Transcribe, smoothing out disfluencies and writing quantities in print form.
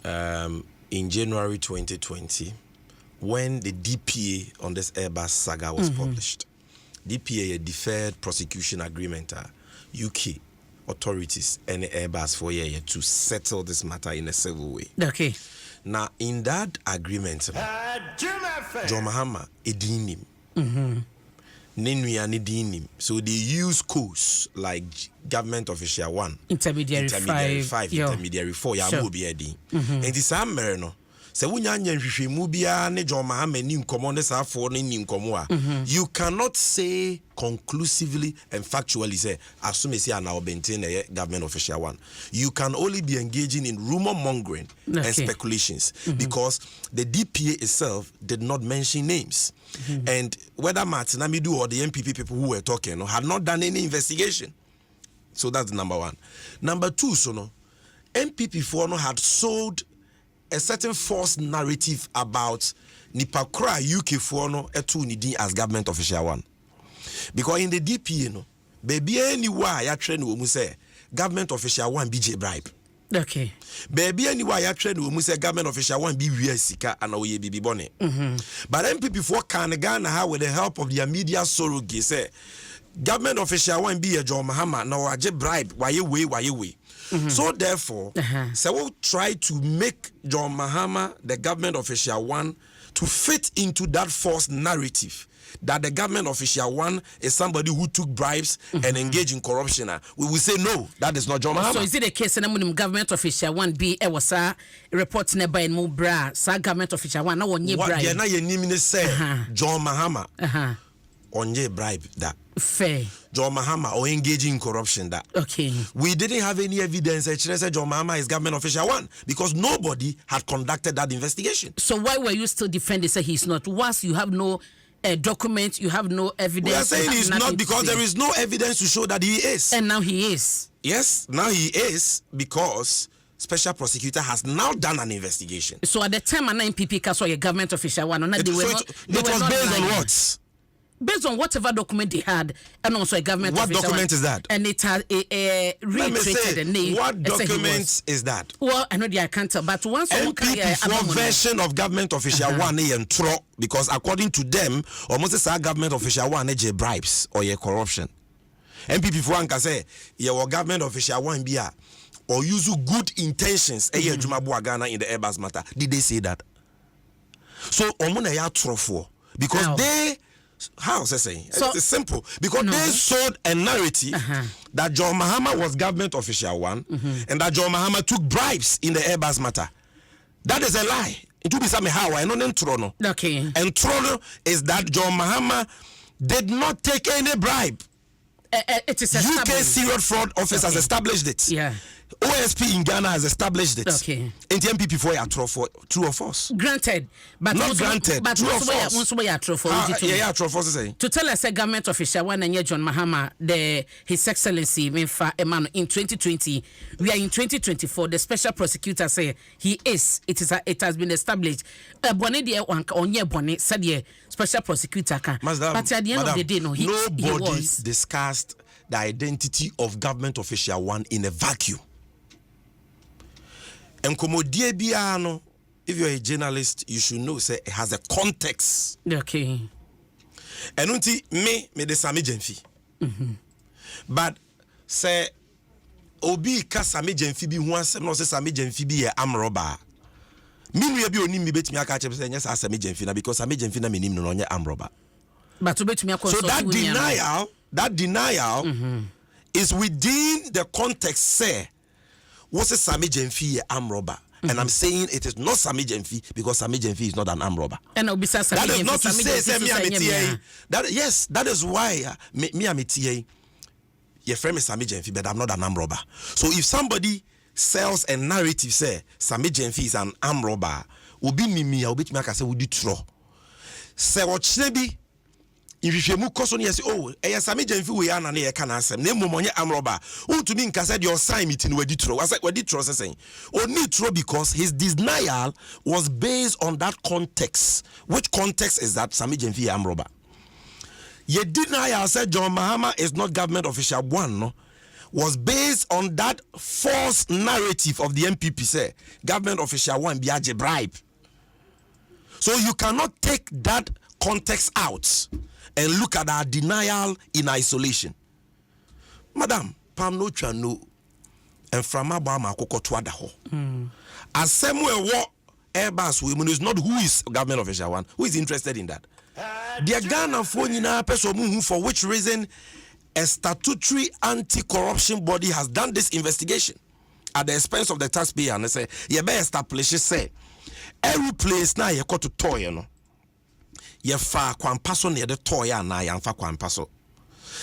in January 2020, when the DPA on this Airbus Saga was published. DPA, a deferred prosecution agreement, UK authorities and Airbus for a year to settle this matter in a civil way. Okay. Now, in that agreement, John Mahama edinim. So they use codes like government official 1, intermediary 5, intermediary 4, ya mo bi edi. Enti sa mere no. Se wunya nhwehwemu bia ne John Mahama ni nkomo ne sa afo ne ni nkomo a, you cannot say conclusively and factually say assume say na obtain a government official 1. You can only be engaging in rumor mongering and speculations because the DPA itself did not mention names. And whether Martin Amidu or the MPP people who were talking had not done any investigation. So that's number one. Number two, so no, MPP for no had sold a certain false narrative about Nipakra UK for no etu nidi as government official 1. Because in the DPA no, baby anywhere ya train we say government official 1 BJ bribe. Okay. Baby anywhere ya train we say government official 1 be we sika and we bibi bone. But MPP for can Ghana how with the help of their media surrogate say government official 1 be a John Mahama now waje bribe why way. So therefore, so we'll try to make John Mahama the government official 1 to fit into that false narrative that the government official 1 is somebody who took bribes and engaged in corruption. We will say no, that is not John Mahama. So is it the case that government official 1 be a was a report never in Mubra, sa government official 1 no one ye bribe. What ye na ye nimine say John Mahama on ye bribe that. Fair. John Mahama or engaging in corruption that. Okay. We didn't have any evidence that John Mahama is government official 1 because nobody had conducted that investigation. So why were you still defending say he's not? Once you have no document, you have no evidence. We are saying he's not because there is no evidence to show that he is. And now he is. Yes, now he is because special prosecutor has now done an investigation. So at the time an MPP case or a government official 1, it was based on what? Based on whatever document they had, and also a government official. What document is that? And it has reiterated the name. What document is that? Well, I know I can't tell, but once MPP version of government official 1 and throw because according to them, almost as a government official 1 bribes or corruption. MPP 1 can say your government official 1 be or use good intentions in the Airbus matter. Did they say that? So omuna ya throw for because they. How was I saying? So, it's simple because they sold a narrative that John Mahama was government official 1 and that John Mahama took bribes in the Airbus matter. That is a lie. It will be something how I know Trono. Okay. And Trono is that John Mahama did not take any bribe. It is UK Serious Fraud Office has established it. Yeah. OSP in Ghana has established it. Okay. In the MPP for true or false? Granted, but not granted. But true or false? To tell us a government official 1 and John Mahama, His Excellency Menfa Emmanuel in 2020, we are in 2024. The special prosecutor say he is. It has been established. Special prosecutor can. But at the end of the day, nobody discussed the identity of government official 1 in a vacuum. And if you're a journalist, you should know say it has a context. Okay. And until me the Sami Jenfi. But say Obi ka Sami Jenfi bi ho asem no say Sami Jenfi bi amroba. Me bi onim mi betimi aka che say yes Sami Jenfi na because Sami Jenfi na menim no onye amroba. But to betimi akọ so that denial is within the context say what's a Sami Jenfi arm robber. And I'm saying it is not Sami Jenfi because Sami Jenfi is not an arm robber. And that is not to say that yes, that is why me amitiye your friend is Sami Jenfi, but I'm not an arm robber. So if somebody sells a narrative say Sami Jenfi is an arm robber, obi mimi obi timi aka say would you throw say what chebi if you move question yes Sami Jenfi we are na e ka na asem na momonye amroba untumi nka said your sign meeting we ditro was we ditro saying only true because his denial was based on that context. Which context is that? Sami Jenfi amroba. Ye denial said John Mahama is not government official 1 no was based on that false narrative of the MPP say government official one be a bribe. So you cannot take that context out and look at our denial in isolation. Madam, Pam no chano and from Abama Koko Twadaho. As somewhere what Airbus women is not who is government official one, who is interested in that. The Ghana phone for which reason a statutory anti-corruption body has done this investigation at the expense of the taxpayer, and they say you better establish say every place now you got to toy, you know. You fa kwampaso near the toy and I am fa kwampaso.